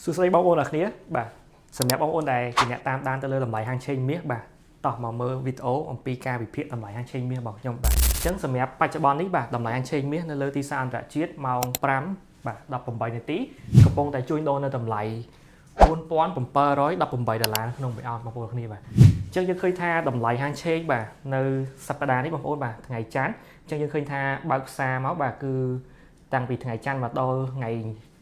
សួស្តីបងប្អូនអ្នកគ្នាបាទសម្រាប់បងប្អូនដែលជាអ្នកតាមដានទៅលើតម្លៃហាងឆេងមាសបាទតោះមកមើលវីដេអូអំពីការវិភាគតម្លៃហាងឆេងមាសរបស់ខ្ញុំបាទអញ្ចឹងសម្រាប់បច្ចុប្បន្ននេះបាទតម្លៃហាងឆេងមាសនៅលើទីផ្សារអន្តរជាតិម៉ោង5បាទ18នាទីកំពុងតែជួញដូរនៅតម្លៃ$4,718ក្នុង1អោនបងប្អូនគ្នាបាទអញ្ចឹងយើងឃើញថាតម្លៃហាងឆេងបាទនៅសប្តាហ៍នេះបងប្អូនបាទថ្ងៃច័ន្ទអញ្ចឹងយើងឃើញថាបើកផ្សារមកបាទគឺតាំងពីថ្ងៃច័ន្ទមកដល់ថ្ងៃ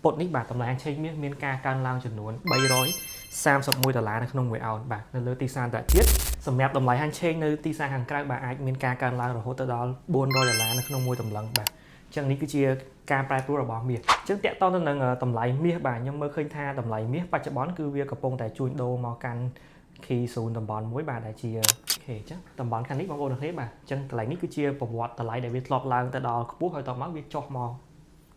ពុធនេះបាទតម្លៃហាងឆេងមាសមានការកើនឡើងចំនួន$331នៅក្នុង1អោនបាទនៅលើទីផ្សារអន្តរជាតិសម្រាប់តម្លៃហាងឆេងនៅទីផ្សារខាងក្រៅបាទអាចមានការកើនឡើងរហូតដល់$400នៅក្នុង1តម្លឹងបាទអញ្ចឹងនេះគឺជាការប្រែប្រួលរបស់មាសអញ្ចឹងតាក់ទងទៅនឹងតម្លៃមាសបាទខ្ញុំមើលឃើញថាតម្លៃមាសបច្ចុប្បន្នគឺវាកំពុងតែជួញដូរមកកាន់ key 0តំបន់មួយបាទដែលជាអញ្ចឹងតំបន់ខាងនេះបងប្អូនទាំងគ្នាបាទអញ្ចឹងកន្លែងនេះគឺជាប្រវត្តិតម្លៃដែលវាធ្លាប់ឡើងទៅដល់ខ្ពស់ហើយតមកវាចុះមក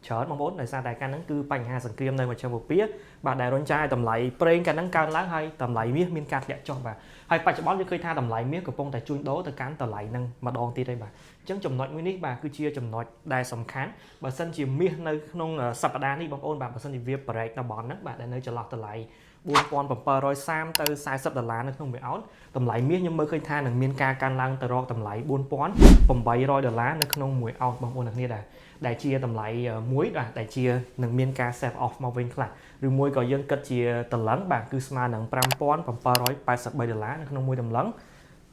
ច្រើនបងប្អូនដោយសារតែកាលហ្នឹងគឺបញ្ហាសង្គ្រាមនៅមជ្ឈមបូព៌ាបាទដែលរុញច្រានឲ្យតម្លៃប្រេងកាលហ្នឹងកើនឡើងហើយតម្លៃមាសមានការធ្លាក់ចុះបាទហើយបច្ចុប្បន្នយើងឃើញថាតម្លៃមាសកំពុងតែជួញដូរទៅកាន់តម្លៃហ្នឹងម្ដងទៀតហើយបាទអញ្ចឹងចំណុចមួយនេះបាទគឺជាចំណុចដែលសំខាន់បើសិនជាមាសនៅក្នុងសប្តាហ៍នេះបងប្អូនបាទបើសិនជាវាប្រេកតំបន់ហ្នឹងបាទដែលនៅចន្លោះតម្លៃ$4,730ទៅ$40នៅក្នុង1អោនតម្លៃមាសខ្ញុំមើលឃើញថានឹងមានការកើនឡើងទៅរកតម្លៃ$4,800នៅក្នុង1អោនបងប្អូនអ្នកនាងដែលជាតម្លៃមួយបាទដែលជានឹងមានការ save off មកវិញខ្លះឬមួយក៏យើងគិតជាតម្លឹងបាទគឺស្មើនឹង$5,783នៅក្នុង1តម្លឹង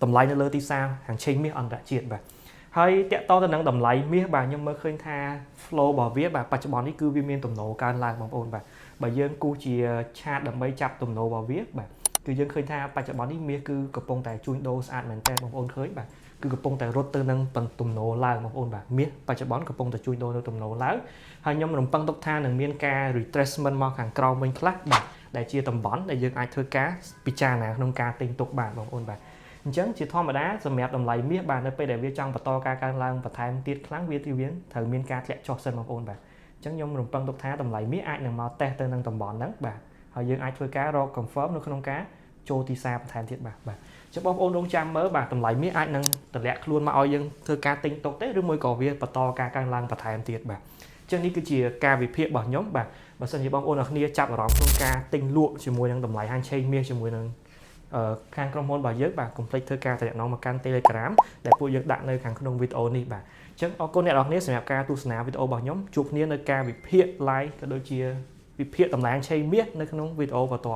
តម្លៃនៅលើទីផ្សារហាងឆេងមាសអន្តរជាតិបាទហើយតាក់ទងទៅនឹងតម្លៃមាសបាទខ្ញុំមើលឃើញថា flow របស់វាបាទបច្ចុប្បន្ននេះគឺវាមានទំនោរកើនឡើងបងប្អូនបាទបើយើងគូសជាឆាតដើម្បីចាប់ទំនោររបស់វាបាទគឺយើងឃើញថាបច្ចុប្បន្ននេះមាសគឺកំពុងតែជួញដូរស្អាតមែនតើបងប្អូនឃើញបាទគឺកំពុងតែរត់ទៅនឹងទំនោរឡើងបងប្អូនបាទមាសបច្ចុប្បន្នកំពុងតែជួញដូរនៅទំនោរឡើងហើយខ្ញុំរំពឹងទុកថានឹងមានការ retracement មកខាងក្រោមវិញខ្លះបាទដែលជាតំបន់ដែលយើងអាចធ្វើការពិចារណាក្នុងការទិញទុកបានបងប្អូនបាទអញ្ចឹងជាធម្មតាសម្រាប់តម្លៃមាសបាទនៅពេលដែលវាចង់បន្តការកើនឡើងបន្ថែមទៀតខ្លាំងវាត្រូវមានការធ្លាក់ចុះសិនបងប្អូនបាទអញ្ចឹងខ្ញុំរំពឹងទុកថាតម្លៃមាសអាចនឹងមកតេស្តទៅនឹងតំបន់ហ្នឹងបាទហើយយើងអាចធ្វើការរក confirm នៅក្នុងការចូលទីផ្សារបន្ថែមទៀតបាទចឹងបងប្អូនរងចាំមើលបាទតម្លៃមាសអាចនឹងតម្លាក់ខ្លួនមកឲ្យយើងធ្វើការទិញទុកទេឬមួយក៏វាបន្តការកើនឡើងបន្ថែមទៀតបាទអញ្ចឹងនេះគឺជាការវិភាគរបស់ខ្ញុំបាទបើសិនជាបងប្អូនអ្នកគ្នាចាប់អារម្មណ៍ក្នុងការទិញលក់ជាមួយនឹងតម្លៃហាងឆេងមាសជាមួយនឹងខាងក្រុមហ៊ុនរបស់យើងបាទកុំភ្លេចធ្វើការតំណងមកកាន់ Telegram ដែលពួកយើងដាក់នៅខាងក្នុងវីដេអូនេះបាទអញ្ចឹងអរគុណអ្នកនរគ្នាសម្រាប់ការទស្សនាវីដេអូរបស់ខ្ញុំជួបគ្នានៅការវិភាគ live ក៏ដូចជាវិភាគតម្លៃហាងឆេងមាសនៅក្នុងវីដេអូបន្ត